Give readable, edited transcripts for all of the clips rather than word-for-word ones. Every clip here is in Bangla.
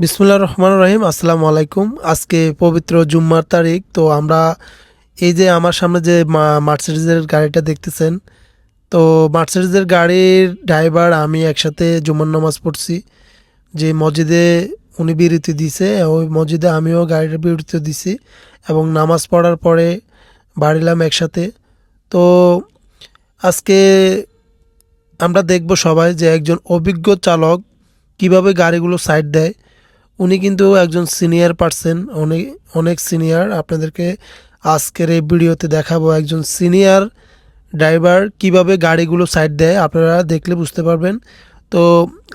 বিসমুল্লাহির রহমানির রহিম। আসসালামু আলাইকুম। আজকে পবিত্র জুম্মার তারিখ। তো আমরা এই যে আমার সামনে যে মার্সিডিজের গাড়িটা দেখতেছেন, তো মার্সিডিজের গাড়ির ড্রাইভার আমি একসাথে জুম্মার নামাজ পড়ছি। যে মসজিদে উনি বিরতি দিছে, ওই মসজিদে আমিও গাড়ির বিরতি দিছি এবং নামাজ পড়ার পরে বাড়িলাম একসাথে। তো আজকে আমরা দেখব সবাই যে একজন অভিজ্ঞ চালক কিভাবে গাড়িগুলো সাইড দেয়। উনি কিন্তু একজন সিনিয়র পার্সন, অনেক অনেক সিনিয়র। আপনাদেরকে আজকের এই ভিডিওতে দেখাবো একজন সিনিয়র ড্রাইভার কিভাবে গাড়িগুলো সাইড দেয়। আপনারা দেখলে বুঝতে পারবেন। তো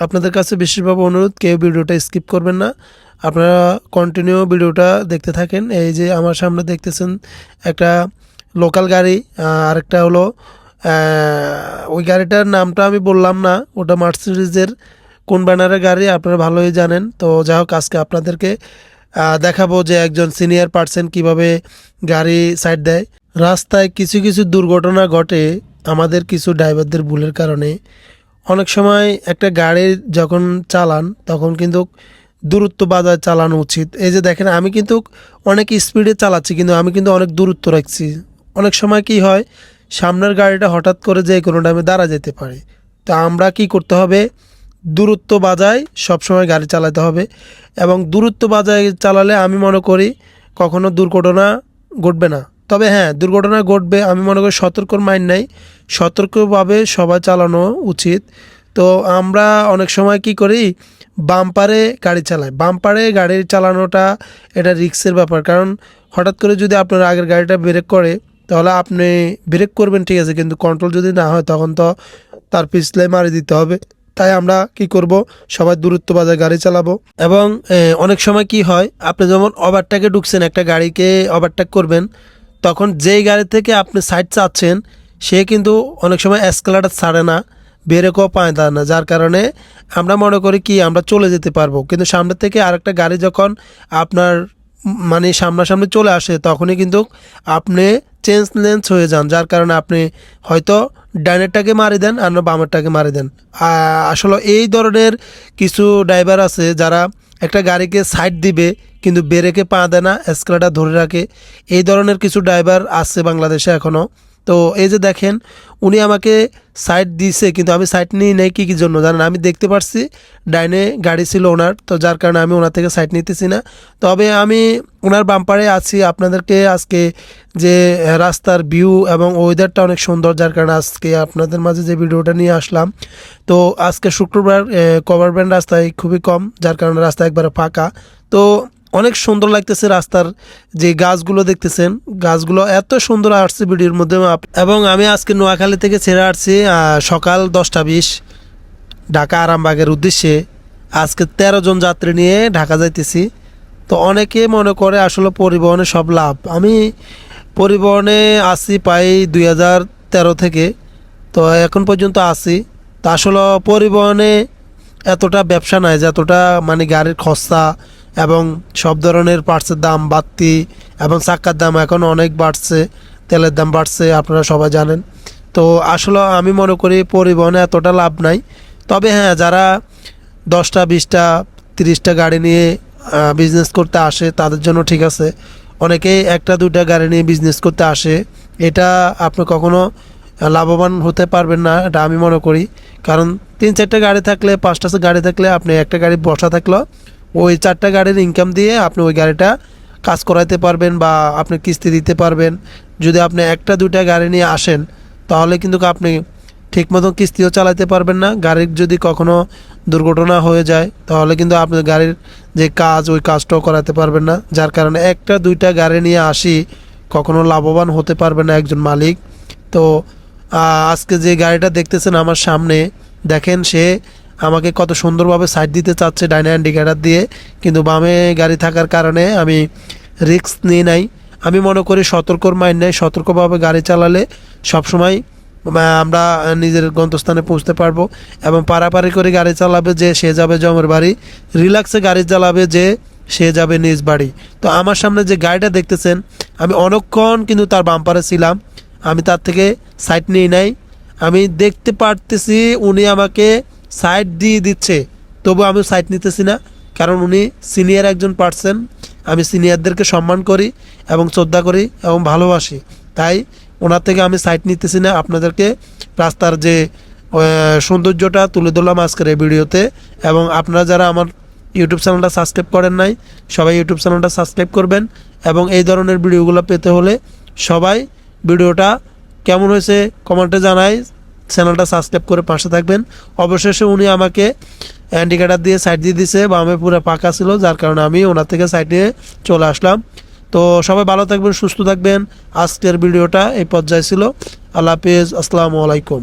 আপনাদের কাছে বিশেষভাবে অনুরোধ, কেউ ভিডিওটা স্কিপ করবেন না, আপনারা কন্টিনিউ ভিডিওটা দেখতে থাকেন। এই যে আমার সামনে দেখতেছেন একটা লোকাল গাড়ি, আরেকটা হলো ওই গাড়িটার নামটা আমি বললাম না, ওটা মার্সিডিজের কোন ব্যানারের গাড়ি আপনারা ভালোই জানেন। তো যাই হোক, আজকে আপনাদেরকে দেখাবো যে একজন সিনিয়র পার্সন কিভাবে গাড়ি সাইড দেয়। রাস্তায় কিছু কিছু দুর্ঘটনা ঘটে আমাদের কিছু ড্রাইভারদের ভুলের কারণে। অনেক সময় একটা গাড়ি যখন চালান তখন কিন্তু দূরত্ব বাজায় চালানো উচিত। এই যে দেখেন, আমি কিন্তু অনেক স্পিডে চালাচ্ছি, কিন্তু আমি কিন্তু অনেক দূরত্ব রাখছি। অনেক সময় কি হয়, সামনের গাড়িটা হঠাৎ করে যে কোনো টাইমে দাঁড়া যেতে পারে। তো আমরা কি করতে হবে, দূরত্ব বাজায় সবসময় গাড়ি চালাতে হবে। এবং দূরত্ব বাজায় চালালে আমি মনে করি কখনো দুর্ঘটনা ঘটবে না। তবে হ্যাঁ, দুর্ঘটনা ঘটবে, আমি মনে করি সতর্কর মাইন নাই, সতর্কভাবে সবাই চালানো উচিত। তো আমরা অনেক সময় কি করি, বাম্পারে গাড়ি চালাই। বাম্পারে গাড়ি চালানোটা এটা রিস্কের ব্যাপার, কারণ হঠাৎ করে যদি আপনার আগের গাড়িটা ব্রেক করে, তাহলে আপনি ব্রেক করবেন ঠিক আছে, কিন্তু কন্ট্রোল যদি না হয় তখন তো তার পিছলে মারি দিতে হবে। তাই আমরা কি করব, সবাই দূরত্ব বাজায় গাড়ি চালাবো। এবং অনেক সময় কি হয়, আপনি যেমন ওভারটেকে ঢুকছেন, একটা গাড়িকে ওভারটেক করবেন, তখন যেই গাড়ি থেকে আপনি সাইড চাচ্ছেন সে কিন্তু অনেক সময় এসকেলেটর ছাড়ে না, ব্রেকও পায় না, যার কারণে আমরা মনে করি কি আমরা চলে যেতে পারবো। কিন্তু সামনে থেকে আরেকটা গাড়ি যখন আপনার মানে সামনাসামনি চলে আসে, তখনই কিন্তু আপনি চেঞ্জ লেন্স হয়ে যান, যার কারণে আপনি হয়তো ডাইনেরটাকে মারি দেন আর বামেরটাকে মারি দেন। আসলে এই ধরনের কিছু ড্রাইভার আছে যারা একটা গাড়িকে সাইড দিবে কিন্তু ব্রেকে পা দেয় না, এসকেলেটর ধরে রাখে। এই ধরনের কিছু ড্রাইভার আছে বাংলাদেশে এখনও। তো এই যে দেখেন, উনি আমাকে সাইড দিছে কিন্তু আমি সাইড নিই নাই। কী জন্য জানেন, আমি দেখতে পারছি ডাইনে গাড়ি ছিল ওনার, তো যার কারণে আমি ওনার থেকে সাইড নিতেছি না। তবে আমি ওনার বাম্পারে আছি। আপনাদেরকে আজকে যে রাস্তার ভিউ এবং ওয়েদারটা অনেক সুন্দর, যার কারণে আজকে আপনাদের মাঝে যে ভিডিওটা নিয়ে আসলাম। তো আজকে শুক্রবার, কভার ব্যান্ড রাস্তায় খুবই কম, যার কারণে রাস্তা একবারে ফাঁকা। তো অনেক সুন্দর লাগতেছে রাস্তার যে গাছগুলো দেখতেছেন, গাছগুলো এত সুন্দর আসছে ভিডিওর মধ্যে। এবং আমি আজকে নোয়াখালী থেকে ছেড়ে আসছি সকাল 10টা 20 ঢাকা আরামবাগের উদ্দেশ্যে। আজকে 13 জন যাত্রী নিয়ে ঢাকা যাইতেছি। তো অনেকে মনে করে আসলে পরিবহনে সব লাভ। আমি পরিবহনে আসি প্রায় 2013 থেকে, তো এখন পর্যন্ত আসি। তো আসলে পরিবহনে এতটা ব্যবসা নাই যতটা মানে গাড়ির খরচা এবং সব ধরনের পার্টসের দাম বাড়তি, এবং চাক্কার দাম এখন অনেক বাড়ছে, তেলের দাম বাড়ছে, আপনারা সবাই জানেন। তো আসলে আমি মনে করি পরিবহনে এতটা লাভ নাই। তবে হ্যাঁ, যারা 10টা 20টা 30টা গাড়ি নিয়ে বিজনেস করতে আসে তাদের জন্য ঠিক আছে। অনেকেই 1টা 2টা গাড়ি নিয়ে বিজনেস করতে আসে, এটা আপনি কখনো লাভবান হতে পারবেন না, এটা আমি মনে করি। কারণ 3-4টা গাড়ি থাকলে, 5টা গাড়ি থাকলে, আপনি একটা গাড়ি বসা থাকলো, ওই 4টা গাড়ির ইনকাম দিয়ে আপনি ওই গাড়িটা কাজ করাইতে পারবেন বা আপনি কিস্তি দিতে পারবেন। যদি আপনি 1টা 2টা গাড়ি নিয়ে আসেন, তাহলে কিন্তু আপনি ঠিক মতো কিস্তিও চালাতে পারবেন না। গাড়ির যদি কখনো দুর্ঘটনা হয়ে যায়, তাহলে কিন্তু আপনার গাড়ির যে কাজ, ওই কাজটাও করাতে পারবেন না। যার কারণে 1টা 2টা গাড়ি নিয়ে আসি কখনো লাভবান হতে পারবে না একজন মালিক। তো আজকে যে গাড়িটা দেখতেছেন আমার সামনে, দেখেন সে আমাকে কত সুন্দরভাবে সাইড দিতে চাচ্ছে ডাইনা ইন্ডিকেটার দিয়ে, কিন্তু বামে গাড়ি থাকার কারণে আমি রিস্ক নিয়ে নাই। আমি মনে করি সতর্কর মাইন্ড নাই, সতর্কভাবে গাড়ি চালালে সবসময় আমরা নিজের গন্তস্থানে পৌঁছতে পারবো। এবং পারাপারি করে গাড়ি চালাবে যে সে যাবে জমের বাড়ি, রিল্যাক্সে গাড়ি চালাবে যে সে যাবে নিজ বাড়ি। তো আমার সামনে যে গাড়িটা দেখতেছেন, আমি অনেকক্ষণ কিন্তু তার বাম্পারে ছিলাম, আমি তার থেকে সাইড নিয়ে নাই। আমি দেখতে পারতেছি উনি আমাকে সাইড দিয়ে দিচ্ছে, তবু আমি সাইড নিতেছি না, কারণ উনি সিনিয়র একজন পার্সন। আমি সিনিয়রদেরকে সম্মান করি এবং শ্রদ্ধা করি এবং ভালোবাসি, তাই ওনার থেকে আমি সাইড নিতেছি না। আপনাদেরকে রাস্তার যে সৌন্দর্যটা তুলে ধরলাম আজকের এই ভিডিওতে। এবং আপনারা যারা আমার ইউটিউব চ্যানেলটা সাবস্ক্রাইব করেন নাই, সবাই ইউটিউব চ্যানেলটা সাবস্ক্রাইব করবেন। এবং এই ধরনের ভিডিওগুলো পেতে হলে সবাই ভিডিওটা কেমন হয়েছে কমেন্টে জানাই, চ্যানেলটা সাবস্ক্রাইব করে পাশে থাকবেন। অবশেষে উনি আমাকে ইন্ডিকেটার দিয়ে সাইড দিয়ে দিছে, বা আমি পুরো পাকা ছিল, যার কারণে আমি ওনার থেকে সাইড নিয়ে চলে আসলাম। তো সবাই ভালো থাকবেন, সুস্থ থাকবেন। আজকের ভিডিওটা এই পর্যায়ে ছিল। আল্লাহ হাফেজ, আসসালামু আলাইকুম।